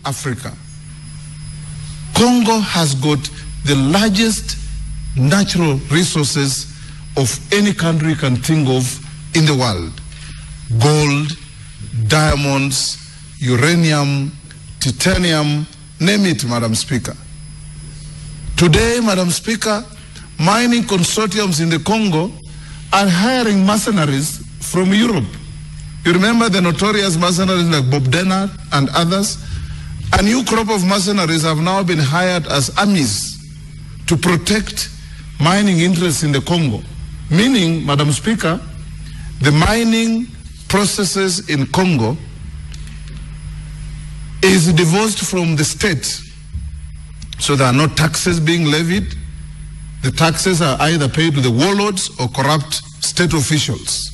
Africa. Congo has got the largest natural resources of any country you can think of in the world. Gold, diamonds, uranium, titanium, name it, Madam Speaker. Today, Madam Speaker, mining consortiums in the Congo are hiring mercenaries from Europe. You remember the notorious mercenaries like Bob Denner and others? A new crop of mercenaries have now been hired as armies to protect mining interests in the Congo. Meaning, Madam Speaker, the mining processes in Congo is divorced from the state. So there are no taxes being levied. The taxes are either paid to the warlords or corrupt state officials.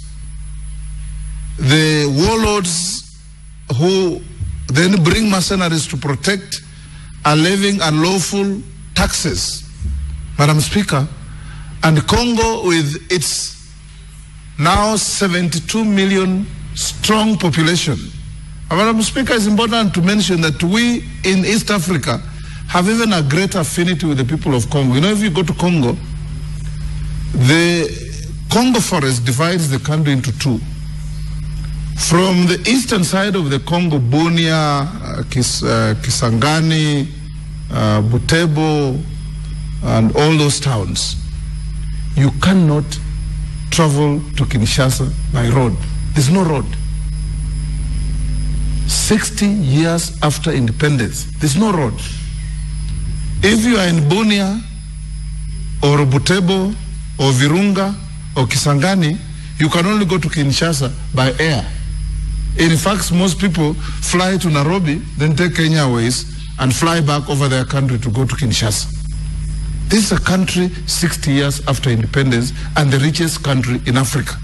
The warlords who then bring mercenaries to protect are levying unlawful taxes, Madam Speaker. And Congo, with its now 72 million strong population, Madam Speaker, it's important to mention that we in East Africa have even a great affinity with the people of Congo. You know, if you go to Congo, the Congo forest divides the country into two. From the eastern side of the Congo, Bunia, Kisangani, Butembo, and all those towns, you cannot travel to Kinshasa by road. There's no road. 60 years after independence, there's no road. If you are in Bunia, or Butembo, or Virunga, or Kisangani, you can only go to Kinshasa by air. In fact, most people fly to Nairobi, then take Kenya Airways, and fly back over their country to go to Kinshasa. This is a country 60 years after independence and the richest country in Africa.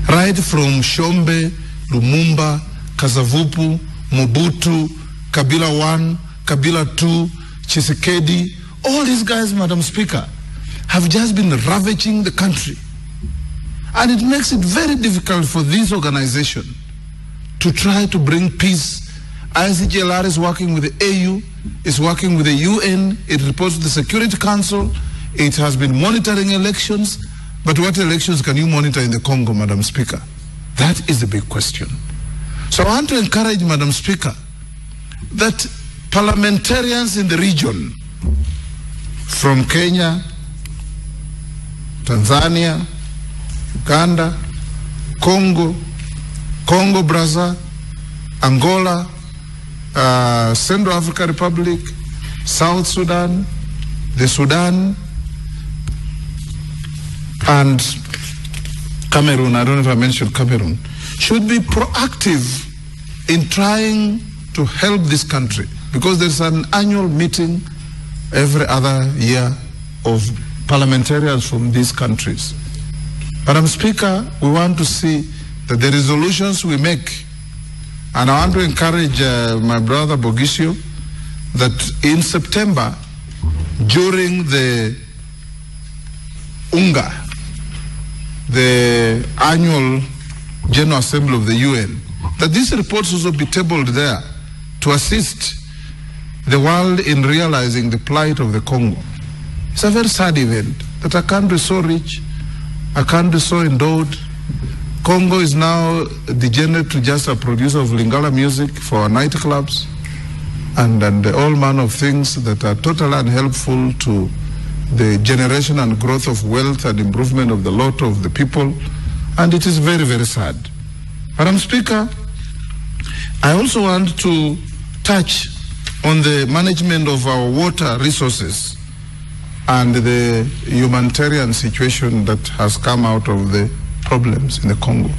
Right from Shombe, Lumumba, Kasavubu, Mobutu, Kabila I, Kabila II, Tshisekedi, all these guys, Madam Speaker, have just been ravaging the country. And it makes it very difficult for this organization to try to bring peace. ICGLR is working with the AU, is working with the UN, it reports to the Security Council, it has been monitoring elections, but what elections can you monitor in the Congo, Madam Speaker? That is the big question. So I want to encourage, Madam Speaker, that parliamentarians in the region, from Kenya, Tanzania, Uganda, Congo, Congo-Brazza, Angola, Central African Republic, South Sudan, the Sudan, and Cameroon, I don't know if I mentioned Cameroon, should be proactive in trying to help this country, because there's an annual meeting every other year of parliamentarians from these countries. Madam Speaker, we want to see that the resolutions we make, and I want to encourage my brother Bogisio, that in September, during the UNGA, the annual General Assembly of the UN, that these reports also be tabled there to assist the world in realizing the plight of the Congo. It's a very sad event that a country so rich, a country so endowed, Congo is now degenerate to just a producer of Lingala music for nightclubs and all manner of things that are totally unhelpful to the generation and growth of wealth and improvement of the lot of the people. And it is very, very sad. Madam Speaker, I also want to touch on the management of our water resources and the humanitarian situation that has come out of the problems in the Congo.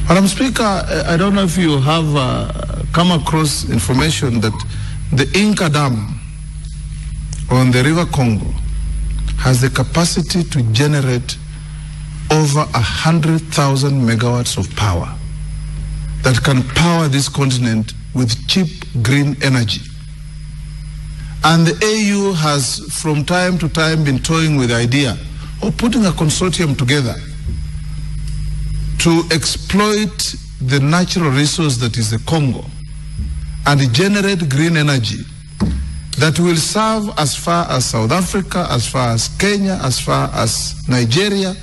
Madam Speaker, I don't know if you have come across information that the Inca Dam on the River Congo has the capacity to generate over 100,000 megawatts of power that can power this continent with cheap green energy. And the AU has from time to time been toying with the idea of putting a consortium together to exploit the natural resource that is the Congo and generate green energy that will serve as far as South Africa, as far as Kenya, as far as Nigeria.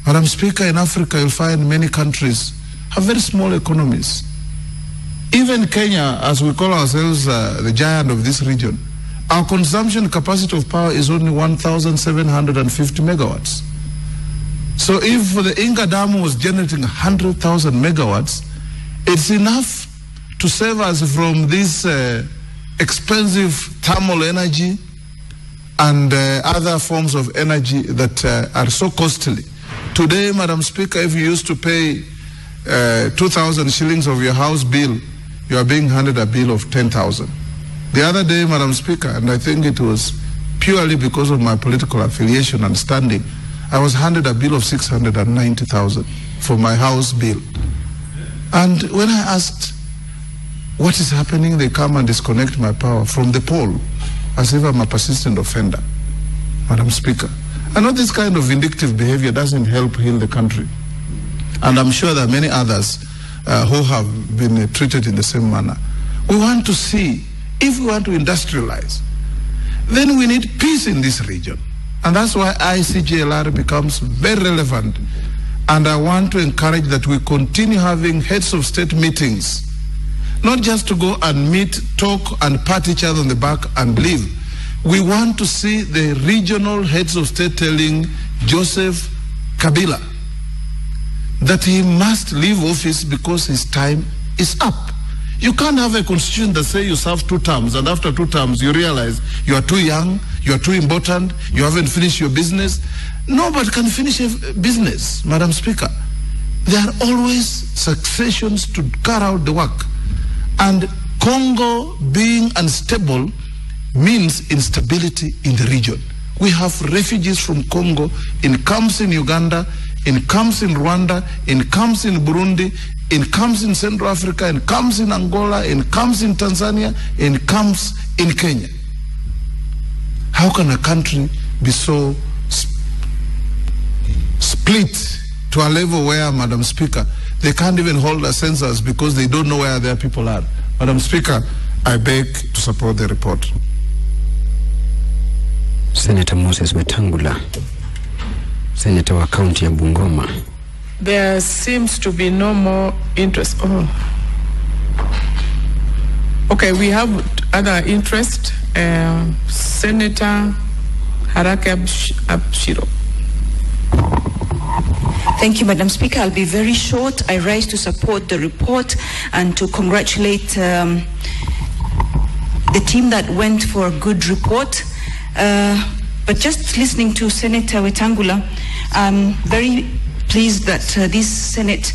Madam Speaker, in Africa you'll find many countries have very small economies. Even Kenya, as we call ourselves the giant of this region, our consumption capacity of power is only 1,750 megawatts. So if the Inga Dam was generating 100,000 megawatts, it's enough to save us from this expensive thermal energy and other forms of energy that are so costly. Today, Madam Speaker, if you used to pay 2,000 shillings of your house bill, you are being handed a bill of 10,000. The other day, Madam Speaker, and I think it was purely because of my political affiliation and standing, I was handed a bill of 690,000 for my house bill. And when I asked, what is happening, they come and disconnect my power from the pole, as if I'm a persistent offender, Madam Speaker. I know this kind of vindictive behavior doesn't help heal the country. And I'm sure there are many others who have been treated in the same manner. We want to see, if we want to industrialize, then we need peace in this region. And that's why ICJLR becomes very relevant. And I want to encourage that we continue having heads of state meetings, not just to go and meet, talk, and pat each other on the back and leave. We want to see the regional heads of state telling Joseph Kabila that he must leave office because his time is up. You can't have a constitution that says you serve 2 terms, and after 2 terms you realize you are too young, you are too important, you haven't finished your business. Nobody can finish a business, Madam Speaker. There are always successions to carry out the work. And Congo being unstable means instability in the region. We have refugees from Congo in camps in Uganda, in camps in Rwanda, in camps in Burundi, in camps in Central Africa, in camps in Angola, in camps in Tanzania, in camps in Kenya. How can a country be so split to a level where, Madam Speaker, they can't even hold a census because they don't know where their people are? Madam Speaker, I beg to support the report. Senator Moses Wetangula, Senator wa County ya Bungoma. There seems to be no more interest. Okay, we have other interest. Senator Haraka Abshiro. Thank you, Madam Speaker. I'll be very short. I rise to support the report and to congratulate the team that went for a good report. But just listening to Senator Wetangula, I'm very pleased that this Senate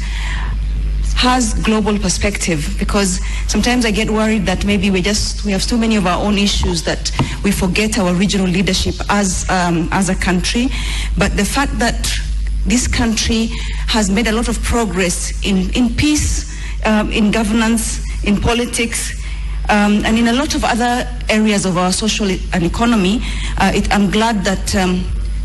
has global perspective, because sometimes I get worried that maybe we have so many of our own issues that we forget our regional leadership as a country. But the fact that this country has made a lot of progress in peace, in governance, in politics, and in a lot of other areas of our social and economy, I'm glad that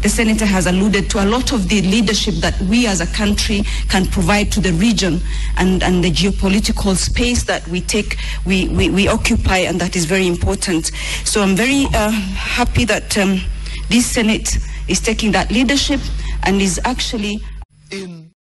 the Senator has alluded to a lot of the leadership that we as a country can provide to the region and the geopolitical space that we occupy, and that is very important. So I'm very happy that this Senate is taking that leadership and is actually in